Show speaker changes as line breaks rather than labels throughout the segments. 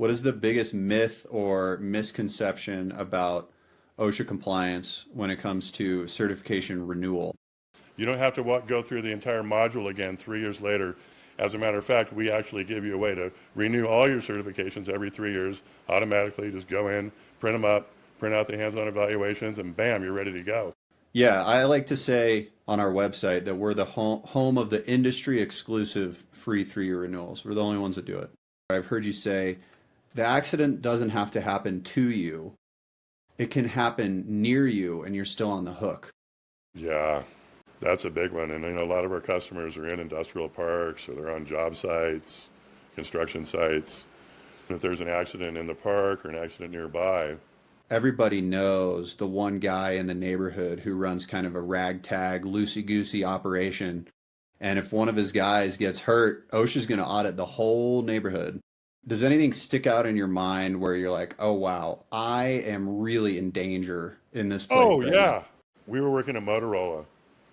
What is the biggest myth or misconception about OSHA compliance when it comes to certification renewal?
You don't have to go through the entire module again 3 years later. As a matter of fact, we actually give you a way to renew all your certifications every 3 years automatically. Just go in, print them up, print out the hands-on evaluations, and bam, you're ready to go.
Yeah, I like to say on our website that we're the home of the industry exclusive free 3-year renewals. We're the only ones that do it. I've heard you say the accident doesn't have to happen to you. It can happen near you and you're still on the hook.
Yeah, that's a big one. And a lot of our customers are in industrial parks or they're on job sites, construction sites. If there's an accident in the park or an accident nearby,
Everybody knows the one guy in the neighborhood who runs kind of a ragtag, loosey-goosey operation. And if one of his guys gets hurt, OSHA's going to audit the whole neighborhood. Does anything stick out in your mind where you're like, oh, wow, I am really in danger in this place
oh
right now?
yeah, we were working at Motorola,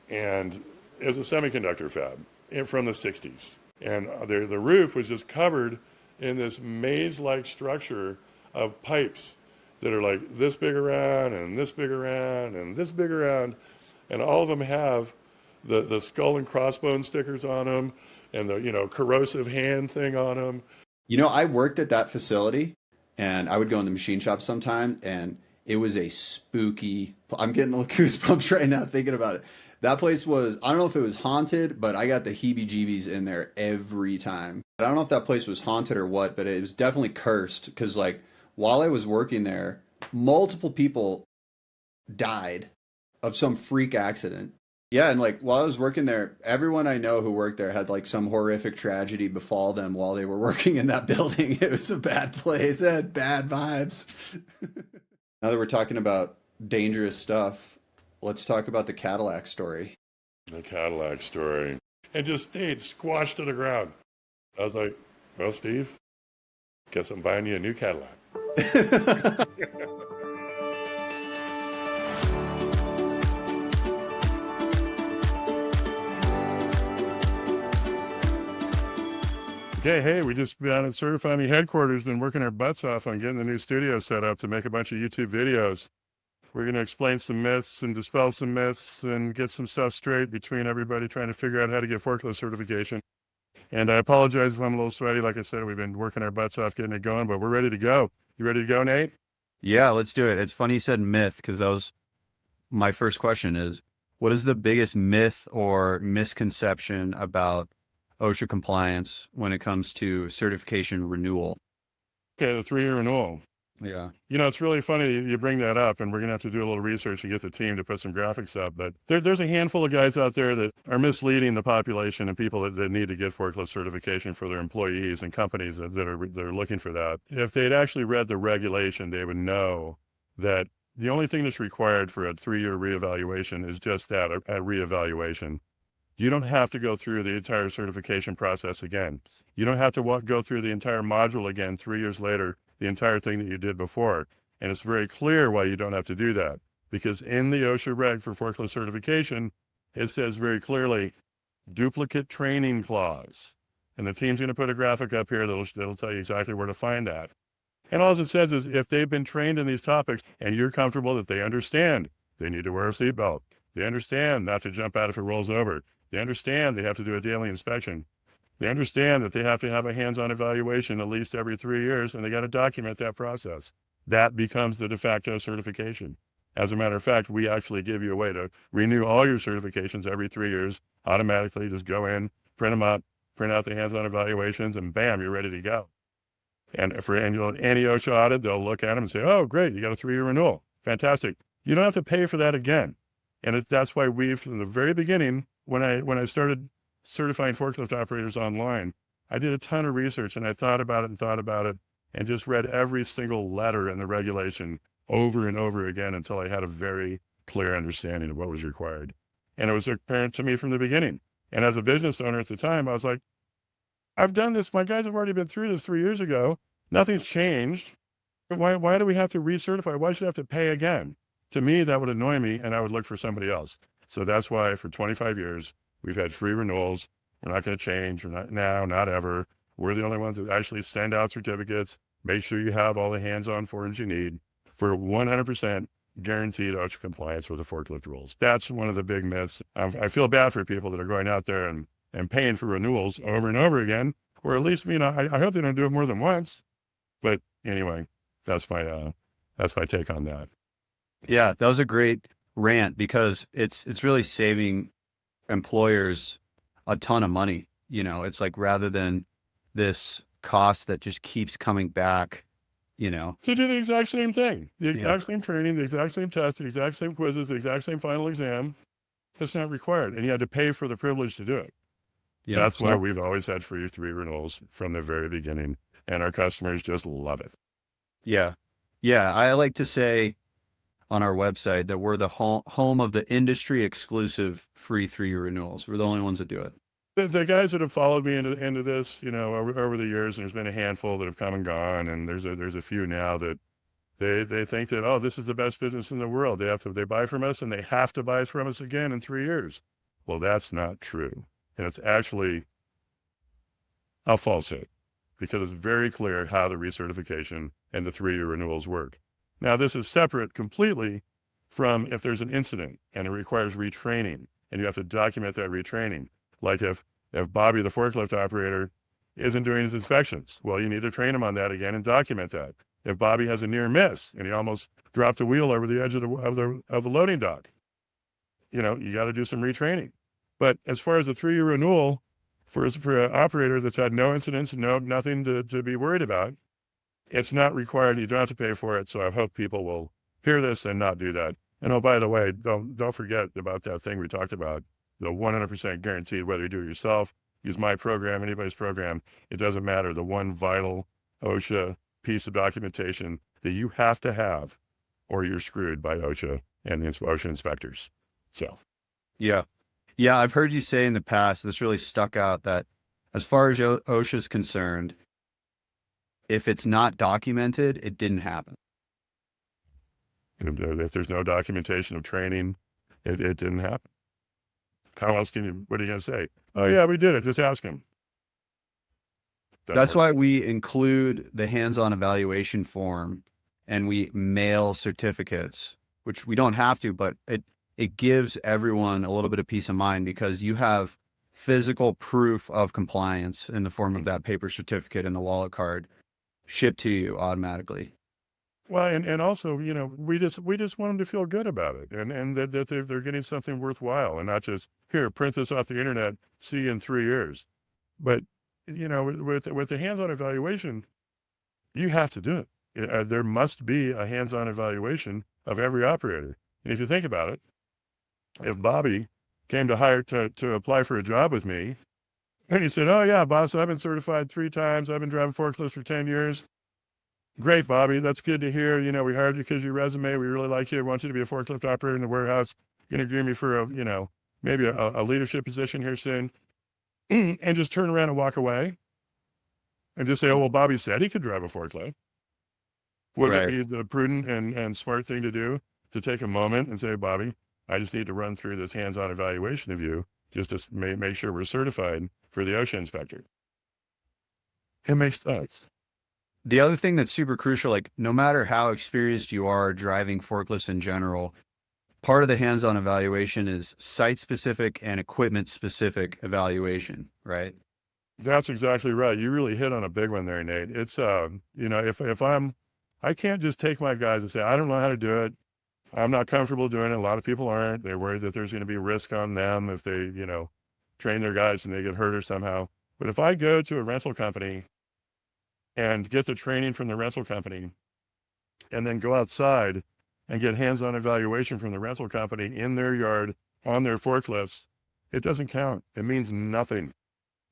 and it was a semiconductor fab from the 60s. And the roof was just covered in this maze-like structure of pipes that are like this big around and this big around and this big around. And all of them have the skull and crossbone stickers on them and the, corrosive hand thing on them.
You know, I worked at that facility and I would go in the machine shop sometime and it was a spooky, I'm getting goosebumps right now thinking about it. That place was, I don't know if it was haunted, but I got the heebie-jeebies in there every time. I don't know if that place was haunted or what, but it was definitely cursed because like while I was working there, multiple people died of some freak accident. Yeah, and like while I was working there, everyone I know who worked there had like some horrific tragedy befall them while they were working in that building. It was a bad place. It had bad vibes. Now that we're talking about dangerous stuff, let's talk about the Cadillac story.
The Cadillac story. And just stayed squashed to the ground. I was like, well, Steve, guess I'm buying you a new Cadillac. Okay, hey, we just been out at Certify Me headquarters, been working our butts off on getting the new studio set up to make a bunch of YouTube videos. We're going to explain some myths and dispel some myths and get some stuff straight between everybody trying to figure out how to get forklift certification. And I apologize if I'm a little sweaty. Like I said, we've been working our butts off getting it going, but we're ready to go. You ready to go, Nate?
Yeah, let's do it. It's funny you said myth because that was my first question is what is the biggest myth or misconception about OSHA compliance when it comes to certification renewal?
Okay, the 3-year renewal.
Yeah.
It's really funny you bring that up, and we're going to have to do a little research and get the team to put some graphics up. But there's a handful of guys out there that are misleading the population and people that need to get forklift certification for their employees and companies that are looking for that. If they'd actually read the regulation, they would know that the only thing that's required for a 3-year reevaluation is just that, a reevaluation. You don't have to go through the entire certification process again. You don't have to go through the entire module again 3 years later, the entire thing that you did before. And it's very clear why you don't have to do that. Because in the OSHA reg for forklift certification, it says very clearly, duplicate training clause. And the team's going to put a graphic up here that'll tell you exactly where to find that. And all it says is if they've been trained in these topics and you're comfortable that they understand they need to wear a seatbelt, they understand not to jump out if it rolls over, they understand they have to do a daily inspection. They understand that they have to have a hands-on evaluation at least every 3 years, and they got to document that process. That becomes the de facto certification. As a matter of fact, we actually give you a way to renew all your certifications every 3 years automatically. Just go in, print them up, print out the hands-on evaluations, and bam, you're ready to go. And for any OSHA audit, they'll look at them and say, oh, great, you got a 3-year renewal. Fantastic. You don't have to pay for that again. And that's why from the very beginning, when I started certifying forklift operators online, I did a ton of research and I thought about it and just read every single letter in the regulation over and over again until I had a very clear understanding of what was required. And it was apparent to me from the beginning. And as a business owner at the time, I was like, I've done this. My guys have already been through this 3 years ago. Nothing's changed. Why do we have to recertify? Why should I have to pay again? To me, that would annoy me and I would look for somebody else. So that's why for 25 years, we've had free renewals. We're not going to change. We're not now, not ever. We're the only ones that actually send out certificates. Make sure you have all the hands-on forms you need for 100% guaranteed OSHA compliance with the forklift rules. That's one of the big myths. I feel bad for people that are going out there and paying for renewals over and over again, or at least, I hope they don't do it more than once. But anyway, that's my take on that.
Yeah, that was a great rant because it's really saving employers a ton of money. It's like rather than this cost that just keeps coming back,
To do the exact same thing, the
Yeah.
exact same training, the exact same test, the exact same quizzes, the exact same final exam. That's not required. And you had to pay for the privilege to do it.
Yeah.
That's why we've always had free 3 renewals from the very beginning. And our customers just love it.
Yeah. Yeah. I like to say on our website that we're the home of the industry exclusive free 3-year renewals. We're the only ones that do it.
The guys that have followed me into this, over the years, and there's been a handful that have come and gone, and there's a few now that they think that, oh, this is the best business in the world. They buy from us and they have to buy from us again in 3 years. Well, that's not true. And it's actually a falsehood because it's very clear how the recertification and the 3-year renewals work. Now, this is separate completely from if there's an incident and it requires retraining and you have to document that retraining. Like if Bobby, the forklift operator, isn't doing his inspections, well, you need to train him on that again and document that. If Bobby has a near miss and he almost dropped a wheel over the edge of the loading dock, you got to do some retraining. But as far as the 3-year renewal for an operator that's had no incidents, nothing to be worried about, it's not required. You don't have to pay for it. So I hope people will hear this and not do that. And oh, by the way, don't forget about that thing we talked about, the 100% guaranteed, whether you do it yourself, use my program, anybody's program, it doesn't matter. The one vital OSHA piece of documentation that you have to have or you're screwed by OSHA and the OSHA inspectors. So.
Yeah. Yeah. I've heard you say in the past, this really stuck out, that as far as OSHA is concerned, if it's not documented, it didn't happen.
If there's no documentation of training, it didn't happen. How else what are you going to say? Oh yeah, we did it. Just ask him.
That's why we include the hands-on evaluation form and we mail certificates, which we don't have to, but it gives everyone a little bit of peace of mind because you have physical proof of compliance in the form of that paper certificate and the wallet card shipped to you automatically.
Well, and also, we just want them to feel good about it and that they're getting something worthwhile and not just, here, print this off the internet, see you in 3 years. But, with the hands-on evaluation, you have to do it. There must be a hands-on evaluation of every operator. And if you think about it, if Bobby came to apply for a job with me and he said, oh yeah, boss, I've been certified 3 times. I've been driving forklifts for 10 years. Great, Bobby. That's good to hear. We hired you because your resume. We really like you. We want you to be a forklift operator in the warehouse. You're going to give me for maybe a leadership position here soon. And just turn around and walk away and just say, oh, well, Bobby said he could drive a forklift. Would it be the prudent and smart thing to do to take a moment and say, Bobby, I just need to run through this hands-on evaluation of you just to make sure we're certified for the OSHA inspector. It makes sense.
The other thing that's super crucial, like no matter how experienced you are driving forklifts in general, part of the hands-on evaluation is site-specific and equipment-specific evaluation, right?
That's exactly right. You really hit on a big one there, Nate. It's, if I can't just take my guys and say, I don't know how to do it. I'm not comfortable doing it. A lot of people aren't. They're worried that there's going to be risk on them if they, train their guys and they get hurt or somehow. But if I go to a rental company and get the training from the rental company and then go outside and get hands-on evaluation from the rental company in their yard on their forklifts, it doesn't count. It means nothing.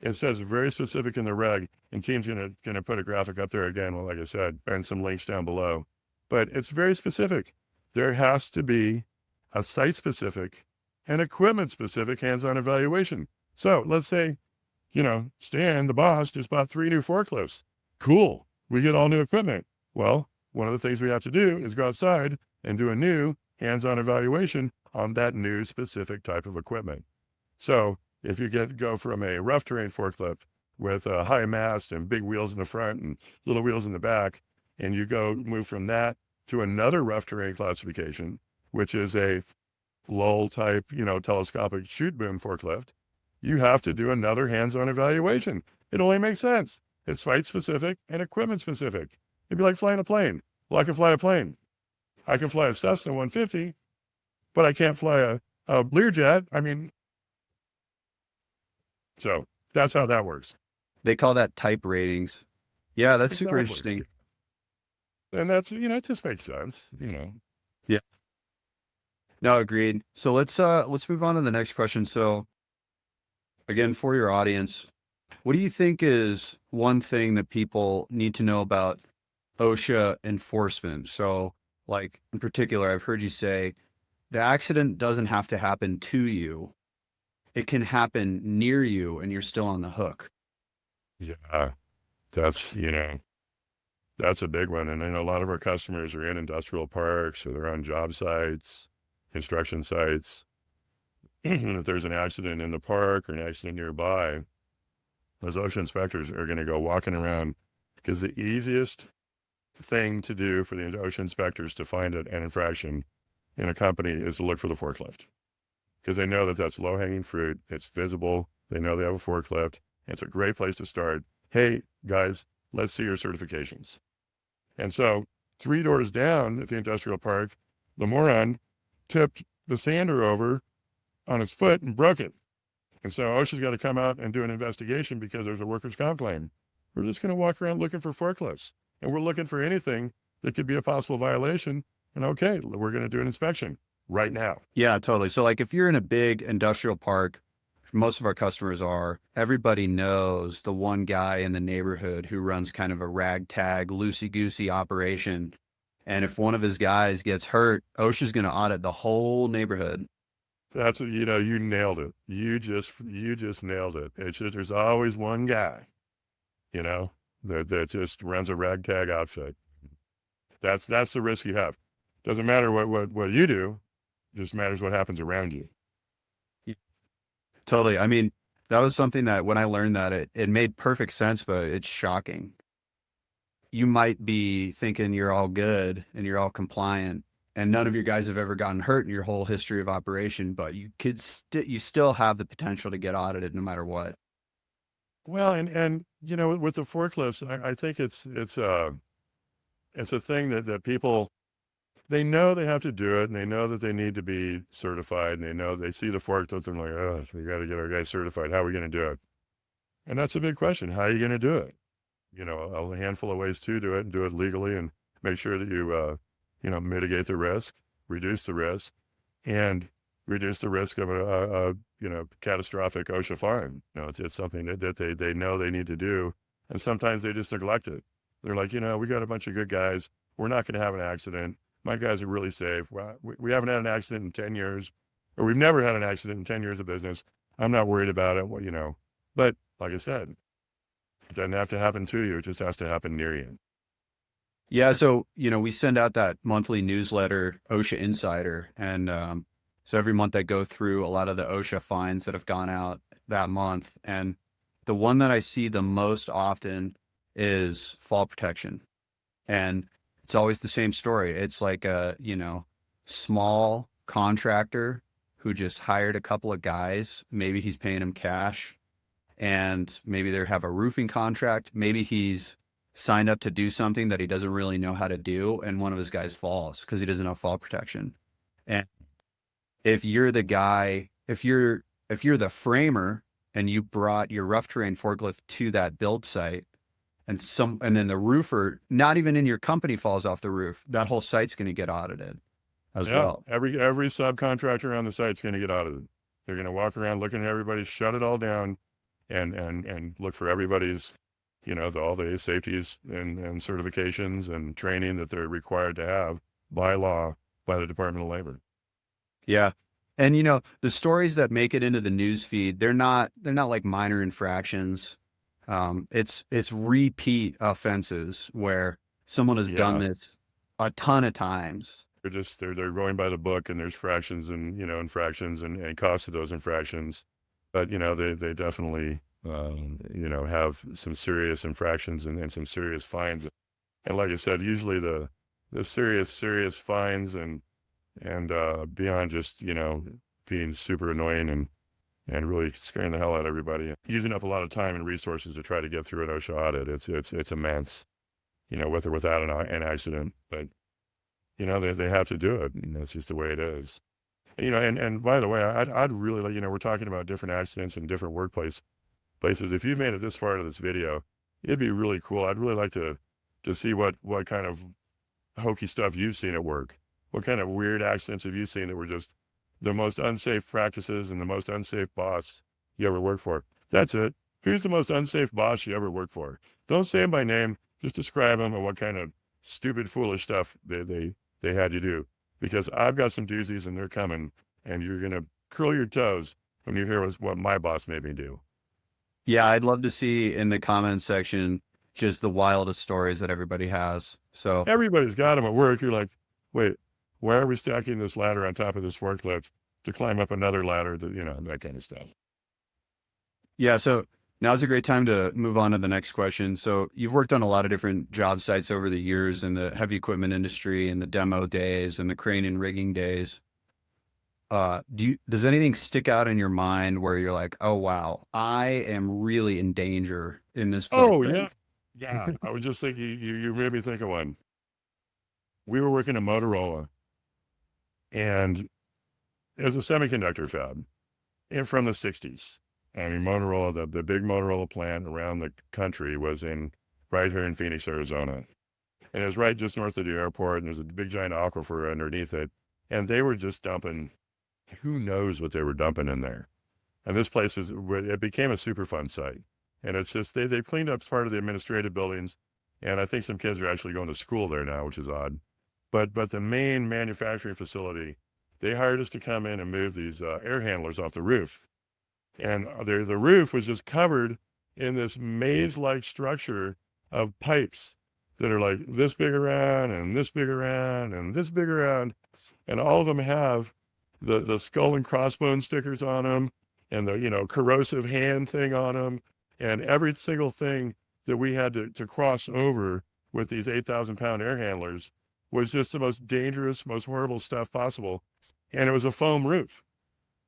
It says very specific in the reg, and Team's gonna put a graphic up there again, well, like I said, and some links down below. But it's very specific. There has to be a site-specific and equipment-specific hands-on evaluation. So let's say, Stan, the boss, just bought 3 new forklifts. Cool. We get all new equipment. Well, one of the things we have to do is go outside and do a new hands-on evaluation on that new specific type of equipment. So if you go from a rough terrain forklift with a high mast and big wheels in the front and little wheels in the back, and you go move from that to another rough terrain classification, which is a lull type, telescopic shoot boom forklift, you have to do another hands-on evaluation. It only makes sense. It's site specific and equipment specific. It'd be like flying a plane. Well, I can fly a plane. I can fly a Cessna 150, but I can't fly a Learjet. I mean, so that's how that works.
They call that type ratings. Yeah, that's super
Exactly.
interesting.
And that's, it just makes sense.
Yeah. No, agreed. So let's move on to the next question. So again, for your audience, what do you think is one thing that people need to know about OSHA enforcement? So like in particular, I've heard you say the accident doesn't have to happen to you. It can happen near you and you're still on the hook.
Yeah, that's, that's a big one. And I know a lot of our customers are in industrial parks or they're on job sites, construction sites. If there's an accident in the park or an accident nearby, those OSHA inspectors are going to go walking around because the easiest thing to do for the OSHA inspectors to find an infraction in a company is to look for the forklift because they know that that's low-hanging fruit. It's visible. They know they have a forklift. It's a great place to start. Hey, guys, let's see your certifications. And so 3 doors down at the industrial park, the moron tipped the sander over on his foot and broke it. And so OSHA's got to come out and do an investigation because there's a workers' comp claim. We're just going to walk around looking for forklifts. And we're looking for anything that could be a possible violation. And okay, we're going to do an inspection right now.
Yeah, totally. So like if you're in a big industrial park, most of our customers are, everybody knows the one guy in the neighborhood who runs kind of a ragtag, loosey-goosey operation. And if one of his guys gets hurt, OSHA's going to audit the whole neighborhood.
That's, you nailed it. You just nailed it. It's just, there's always one guy, that just runs a ragtag outfit. That's the risk you have. Doesn't matter what you do, just matters what happens around you.
Totally. I mean, that was something that when I learned that it made perfect sense, but it's shocking. You might be thinking you're all good and you're all compliant and none of your guys have ever gotten hurt in your whole history of operation, but you still have the potential to get audited no matter what.
Well, and with the forklifts, I think it's a thing that people, they know they have to do it and they know that they need to be certified and they know they see the forklift and they're like, oh, we got to get our guys certified. How are we going to do it? And that's a big question. How are you going to do it? A handful of ways to do it and do it legally and make sure that you mitigate the risk, reduce the risk, and reduce the risk of a catastrophic OSHA fine. It's something that they know they need to do. And sometimes they just neglect it. They're like, we got a bunch of good guys. We're not going to have an accident. My guys are really safe. Well, we haven't had an accident in 10 years, or we've never had an accident in 10 years of business. I'm not worried about it. Well, but like I said, it doesn't have to happen to you. It just has to happen near you.
Yeah. So, we send out that monthly newsletter, OSHA Insider. And so every month I go through a lot of the OSHA fines that have gone out that month. And the one that I see the most often is fall protection. And it's always the same story. It's like a, small contractor who just hired a couple of guys. Maybe he's paying them cash and maybe they have a roofing contract. Maybe he's signed up to do something that he doesn't really know how to do. And one of his guys falls because he doesn't know fall protection. And if you're the guy, if you're the framer and you brought your rough terrain forklift to that build site and then the roofer, not even in your company, falls off the roof, that whole site's going to get audited as well.
Every subcontractor on the site's going to get audited. They're going to walk around looking at everybody, shut it all down, and look for everybody's, all the safeties and certifications and training that they're required to have by law by the Department of Labor.
Yeah. And the stories that make it into the news feed, they're not like minor infractions. It's repeat offenses where someone has done this a ton of times.
They're going by the book and there's fractions and infractions and cost of those infractions. But they definitely have some serious infractions and some serious fines. And like I said, usually the serious fines and beyond just, being super annoying and really scaring the hell out of everybody, using up a lot of time and resources to try to get through an OSHA audit. It's immense, with or without an accident. But, they have to do it. It's just the way it is. And by the way, I'd really like, we're talking about different accidents and different places. If you've made it this far into this video, it'd be really cool. I'd really like to see what kind of hokey stuff you've seen at work. What kind of weird accidents have you seen that were just the most unsafe practices and the most unsafe boss you ever worked for? That's it. Who's the most unsafe boss you ever worked for? Don't say him by name. Just describe him and what kind of stupid, foolish stuff they had you do. Because I've got some doozies and they're coming, and you're going to curl your toes when you hear what my boss made me do.
Yeah, I'd love to see in the comments section just the wildest stories that everybody has. So
Everybody's got them at work. You're like, wait, why are we stacking this ladder on top of this forklift to climb up another ladder? That kind of stuff.
yeah, so now's a great time to move on to the next question. So you've worked on a lot of different job sites over the years in the heavy equipment industry and the demo days and the crane and rigging days. Does anything stick out in your mind where you're like, oh wow, I am really in danger in this place?
Oh, yeah. Yeah. I was just thinking, you made me think of one. We were working at Motorola, and it was a semiconductor fab and from the 60s. I mean, Motorola, the big Motorola plant around the country was right here in Phoenix, Arizona. And it was right just north of the airport, and there's a big giant aquifer underneath it. And they were just dumping, who knows what they were dumping in there. And this place it became a Superfund site. And it's just, they cleaned up part of the administrative buildings. And I think some kids are actually going to school there now, which is odd. But the main manufacturing facility, they hired us to come in and move these air handlers off the roof. And the roof was just covered in this maze-like structure of pipes that are like this big around and this big around and this big around. And all of them have the skull and crossbone stickers on them and the, corrosive hand thing on them. And every single thing that we had to cross over with these 8,000-pound air handlers was just the most dangerous, most horrible stuff possible. And it was a foam roof.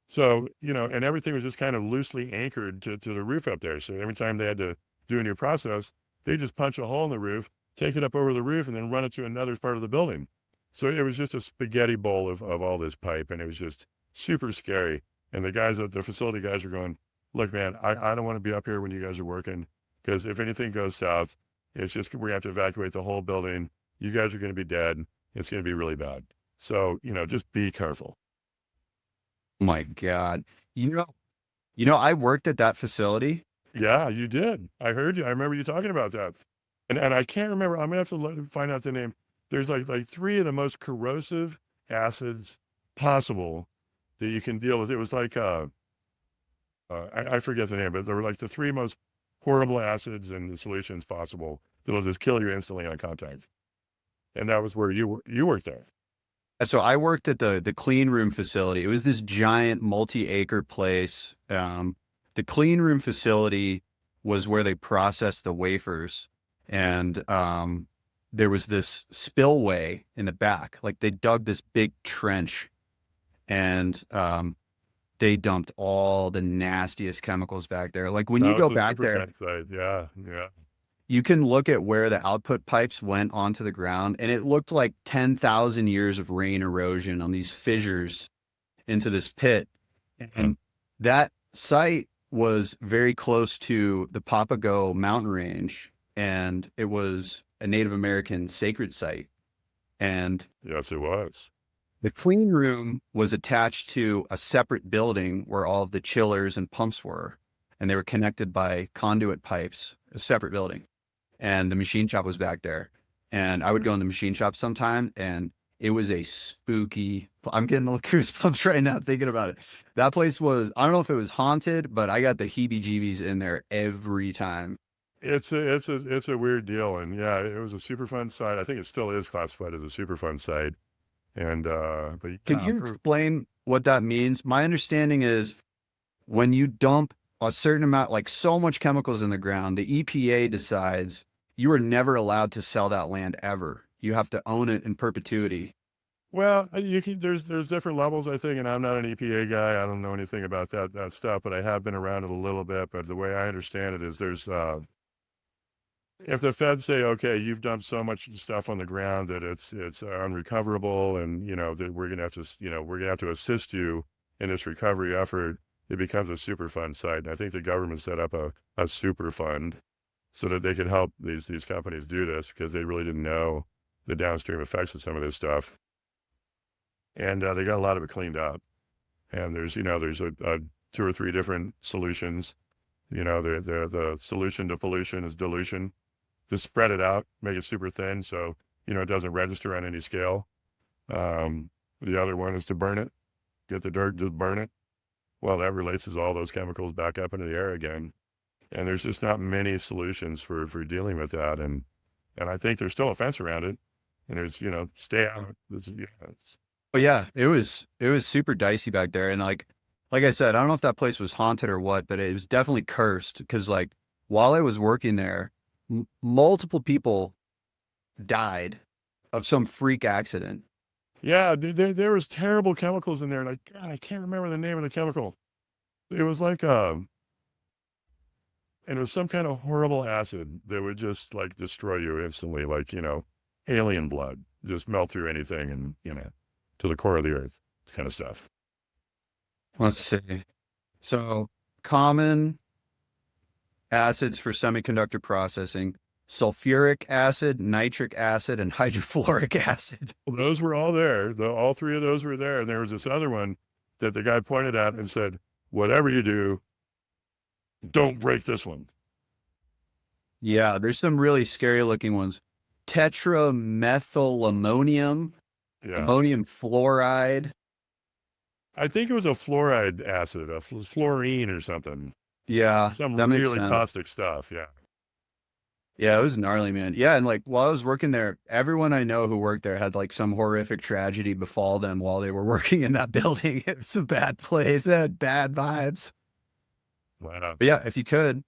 So, and everything was just kind of loosely anchored to the roof up there. So every time they had to do a new process, they just punch a hole in the roof, take it up over the roof, and then run it to another part of the building. So it was just a spaghetti bowl of all this pipe, and it was just super scary. And the facility guys are going, look, man, I don't want to be up here when you guys are working, because if anything goes south, it's just, we have to evacuate the whole building. You guys are going to be dead. It's going to be really bad. So, just be careful.
Oh my God. I worked at that facility.
Yeah, you did. I heard you. I remember you talking about that. And I can't remember. I'm gonna have to find out the name. There's like three of the most corrosive acids possible that you can deal with. It was like I forget the name, but there were like the three most horrible acids and solutions possible that'll just kill you instantly on contact. And that was where you worked there.
So I worked at the clean room facility. It was this giant multi-acre place. The clean room facility was where they processed the wafers, and there was this spillway in the back. Like they dug this big trench, and they dumped all the nastiest chemicals back there. Like when you go back there,
yeah.
you can look at where the output pipes went onto the ground, and it looked like 10,000 years of rain erosion on these fissures into this pit. And that site was very close to the Papago mountain range, and it was a Native American sacred site. And
Yes, it was.
the clean room was attached to a separate building where all of the chillers and pumps were, and they were connected by conduit pipes, a separate building. And the machine shop was back there. And I would go in the machine shop sometime, and it was a spooky, I'm getting a little goosebumps right now thinking about it. That place was, I don't know if it was haunted, but I got the heebie-jeebies in there every time.
It's a weird deal. And yeah, it was a Superfund site. I think it still is classified as a Superfund site. And but
Can you explain what that means? My understanding is when you dump a certain amount, like so much chemicals in the ground, the EPA decides you are never allowed to sell that land ever. You have to own it in perpetuity.
Well, there's different levels, I think, and I'm not an EPA guy. I don't know anything about that stuff, but I have been around it a little bit. But the way I understand it is there's if the feds say, okay, you've dumped so much stuff on the ground that it's unrecoverable, and that we're gonna have to we're gonna have to assist you in this recovery effort, it becomes a Superfund site. And I think the government set up a super fund so that they could help these companies do this because they really didn't know the downstream effects of some of this stuff, and they got a lot of it cleaned up. And there's a two or three different solutions. The solution to pollution is dilution. Just spread it out, make it super thin so, it doesn't register on any scale. The other one is to burn it, get the dirt, just burn it. Well, that releases all those chemicals back up into the air again. And there's just not many solutions for dealing with that. And I think there's still a fence around it. And there's, stay out.
Oh yeah, it was super dicey back there, and like I said, I don't know if that place was haunted or what, but it was definitely cursed because like while I was working there, multiple people died of some freak accident.
Yeah, there was terrible chemicals in there. And God, I can't remember the name of the chemical. It was like, and it was some kind of horrible acid that would just like destroy you instantly, like, alien blood, just melt through anything and, to the core of the earth kind of stuff.
Let's see. So common acids for semiconductor processing: sulfuric acid, nitric acid, and hydrofluoric acid.
Well, those were all there. All three of those were there. And there was this other one that the guy pointed at and said, whatever you do, don't break this one.
Yeah, there's some really scary looking ones. Tetramethylammonium,
Yeah.
ammonium fluoride.
I think it was a fluoride acid, a fluorine or something.
Yeah,
Some
that makes
really
sense.
caustic stuff. Yeah.
Yeah, it was gnarly, man. Yeah, and like while I was working there, everyone I know who worked there had like some horrific tragedy befall them while they were working in that building. It was a bad place. It had bad vibes.
Wow.
But yeah, if you could,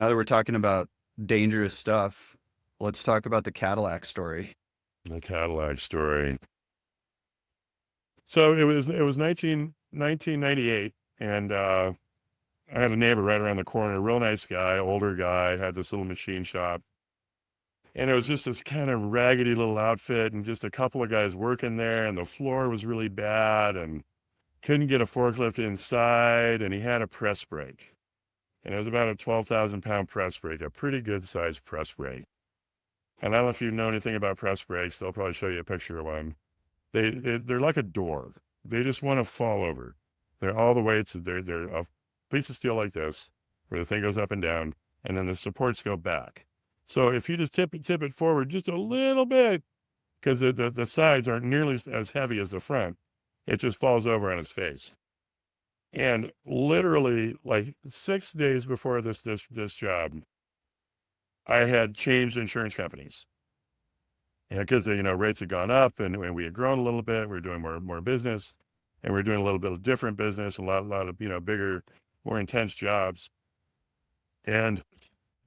now that we're talking about dangerous stuff, let's talk about the Cadillac story.
The Cadillac story. So it was 1998, and I had a neighbor right around the corner, real nice guy, older guy, had this little machine shop. And it was just this kind of raggedy little outfit and just a couple of guys working there, and the floor was really bad and couldn't get a forklift inside, and he had a press brake. And it was about a 12,000-pound press brake, a pretty good sized press brake. And I don't know if you know anything about press brakes. They'll probably show you a picture of one. They're like a door. They just want to fall over. They're all the weights. They're a piece of steel like this, where the thing goes up and down, and then the supports go back. So if you just tip it forward just a little bit, because the sides aren't nearly as heavy as the front, it just falls over on its face. And literally, like 6 days before this job, I had changed insurance companies. Yeah, because rates had gone up, and we had grown a little bit. We were doing more business, and we were doing a little bit of different business, a lot of bigger, more intense jobs. And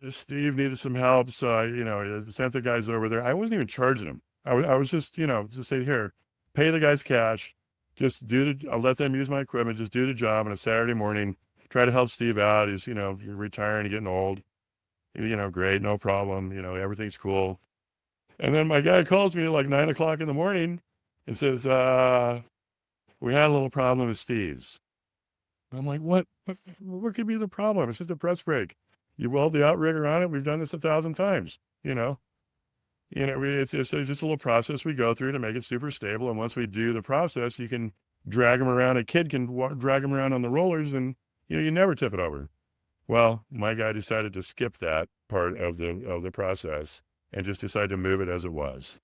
Steve needed some help, so I sent the guys over there. I wasn't even charging them. I was just just say, here, pay the guys cash, just I'll let them use my equipment, just do the job on a Saturday morning. Try to help Steve out. He's you're retiring, you're getting old. Great, no problem. Everything's cool. And then my guy calls me at like 9 o'clock in the morning and says, we had a little problem with Steve's. I'm like, what could be the problem? It's just a press brake. You weld the outrigger on it. We've done this 1,000 times, it's just a little process we go through to make it super stable. And once we do the process, you can drag them around. A kid can drag them around on the rollers, and, you never tip it over. Well, my guy decided to skip that part of the process and just decide to move it as it was.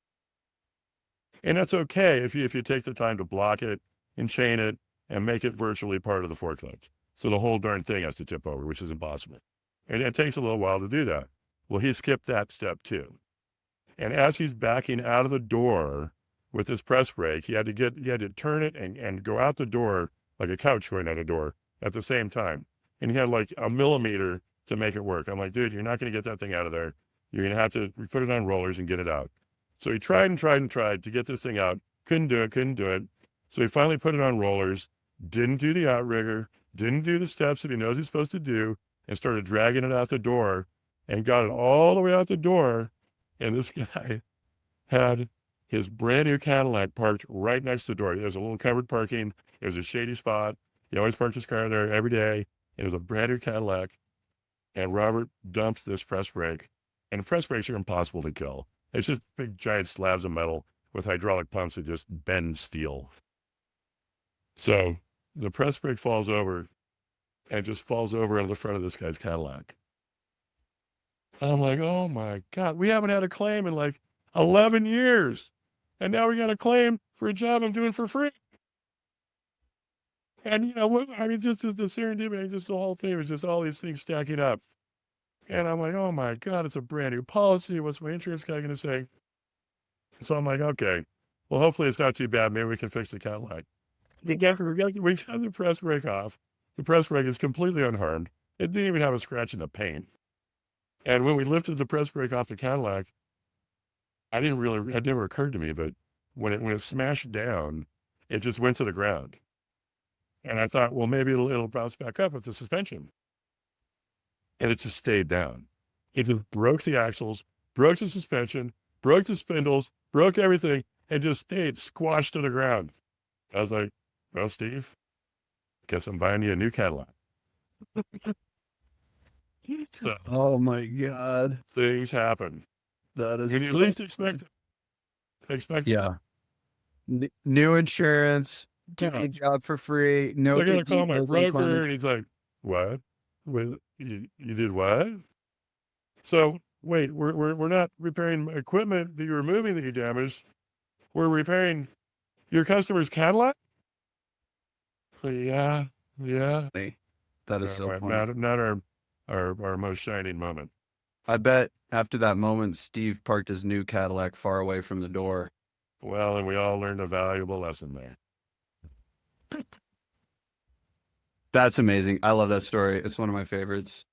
And that's okay if you take the time to block it and chain it and make it virtually part of the forklift. So the whole darn thing has to tip over, which is impossible. And it takes a little while to do that. Well, he skipped that step too. And as he's backing out of the door with his press brake, he had to turn it and go out the door like a couch going out a door at the same time. and he had like a millimeter to make it work. I'm like, dude, you're not going to get that thing out of there. You're going to have to put it on rollers and get it out. So he tried and tried and tried to get this thing out. Couldn't do it, couldn't do it. So he finally put it on rollers, didn't do the outrigger, didn't do the steps that he knows he's supposed to do, and started dragging it out the door and got it all the way out the door. And this guy had his brand new Cadillac parked right next to the door. There's a little covered parking. It was a shady spot. He always parked his car there every day. It was a brand new Cadillac. And Robert dumped this press brake. And press brakes are impossible to kill. It's just big, giant slabs of metal with hydraulic pumps that just bend steel. So the press brake falls over and just falls over on the front of this guy's Cadillac. I'm like, oh my God, we haven't had a claim in like 11 years. And now we got a claim for a job I'm doing for free. And, I mean, just the serendipity, just the whole thing was just all these things stacking up. And I'm like, oh my God, it's a brand new policy. What's my insurance guy going to say? So I'm like, okay, well, hopefully it's not too bad. Maybe we can fix the Cadillac. We got the press brake off. The press brake is completely unharmed. It didn't even have a scratch in the paint. And when we lifted the press brake off the Cadillac, it never occurred to me, but when it smashed down, it just went to the ground. And I thought, well, maybe it'll bounce back up with the suspension. And it just stayed down. It just broke the axles, broke the suspension, broke the spindles, broke everything, and just stayed squashed to the ground. I was like, well, Steve, guess I'm buying you a new Cadillac. So,
Oh my God.
things happen.
That is
When you least expect it.
Yeah. New insurance,
Yeah.
job for free. No
They're going to
big
call my
deals,
broker, and he's like, what? You did what? So, wait, we're not repairing equipment that you're moving that you damaged. We're repairing your customer's Cadillac? So, yeah.
That is so
Right,
funny.
not our most shining moment.
I bet after that moment, Steve parked his new Cadillac far away from the door.
Well, and we all learned a valuable lesson there.
That's amazing. I love that story. It's one of my favorites.